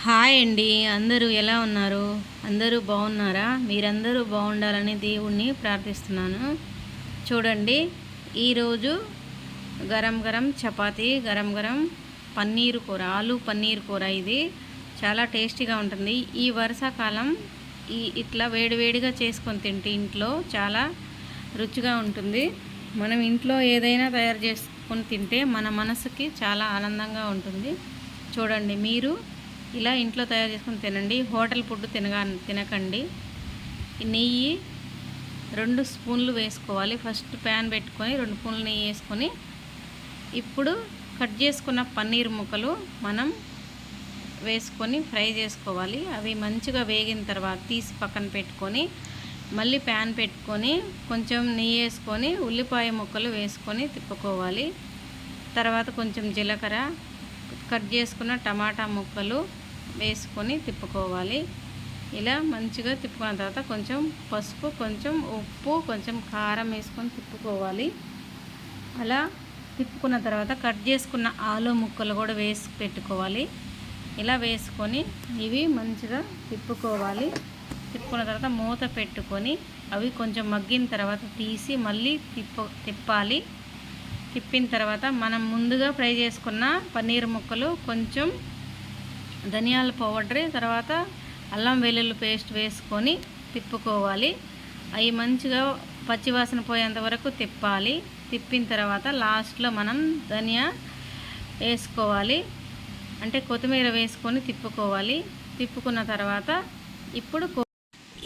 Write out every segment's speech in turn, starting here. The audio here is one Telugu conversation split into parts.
హాయ్ అండి, అందరూ ఎలా ఉన్నారు? అందరూ బాగున్నారా? మీరందరూ బాగుండాలని దేవుణ్ణి ప్రార్థిస్తున్నాను. చూడండి, ఈరోజు గరం గరం చపాతీ, గరం గరం పన్నీరు కూర, ఆలు పన్నీర్ కూర. ఇది చాలా టేస్టీగా ఉంటుంది. ఈ వర్షాకాలం ఇట్లా వేడివేడిగా చేసుకొని తింటే ఇంట్లో చాలా రుచిగా ఉంటుంది. మనం ఇంట్లో ఏదైనా తయారు చేసుకొని తింటే మన మనసుకి చాలా ఆనందంగా ఉంటుంది. చూడండి, మీరు ఇలా ఇంట్లో తయారు చేసుకొని తినండి. హోటల్ ఫుడ్ తినకండి. నెయ్యి 2 స్పూన్లు వేసుకోవాలి. ఫస్ట్ ప్యాన్ పెట్టుకొని 2 స్పూన్లు నెయ్యి వేసుకొని ఇప్పుడు కట్ చేసుకున్న పన్నీర్ ముక్కలు మనం వేసుకొని ఫ్రై చేసుకోవాలి. అవి మంచిగా వేగిన తర్వాత తీసి పక్కన పెట్టుకొని మళ్ళీ ప్యాన్ పెట్టుకొని కొంచెం నెయ్యి వేసుకొని ఉల్లిపాయ ముక్కలు వేసుకొని తిప్పుకోవాలి. తర్వాత కొంచెం జీలకర్ర, కట్ చేసుకున్న టమాటా ముక్కలు వేసుకొని తిప్పుకోవాలి. ఇలా మంచిగా తిప్పుకున్న తర్వాత కొంచెం పసుపు, కొంచెం ఉప్పు, కొంచెం కారం వేసుకొని తిప్పుకోవాలి. అలా తిప్పుకున్న తర్వాత కట్ చేసుకున్న ఆలు ముక్కలు కూడా వేసి పెట్టుకోవాలి. ఇలా వేసుకొని ఇవి మంచిగా తిప్పుకోవాలి. తిప్పుకున్న తర్వాత మూత పెట్టుకొని అవి కొంచెం మగ్గిన తర్వాత తీసి మళ్ళీ తిప్పాలి. తిప్పిన తర్వాత మనం ముందుగా ఫ్రై చేసుకున్న పన్నీర్ ముక్కలు, కొంచెం ధనియాల పౌడర్, తర్వాత అల్లం వెల్లుల్లి పేస్ట్ వేసుకొని తిప్పుకోవాలి. అవి మంచిగా పచ్చివాసన పోయేంత వరకు తిప్పాలి. తిప్పిన తర్వాత లాస్ట్లో మనం ధనియా వేసుకోవాలి, అంటే కొత్తిమీర వేసుకొని తిప్పుకోవాలి. తిప్పుకున్న తర్వాత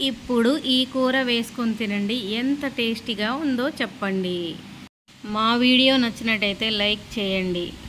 ఇప్పుడు ఈ కూర వేసుకొని తినండి. ఎంత టేస్టీగా ఉందో చెప్పండి. మా వీడియో నచ్చినట్టయితే లైక్ చేయండి.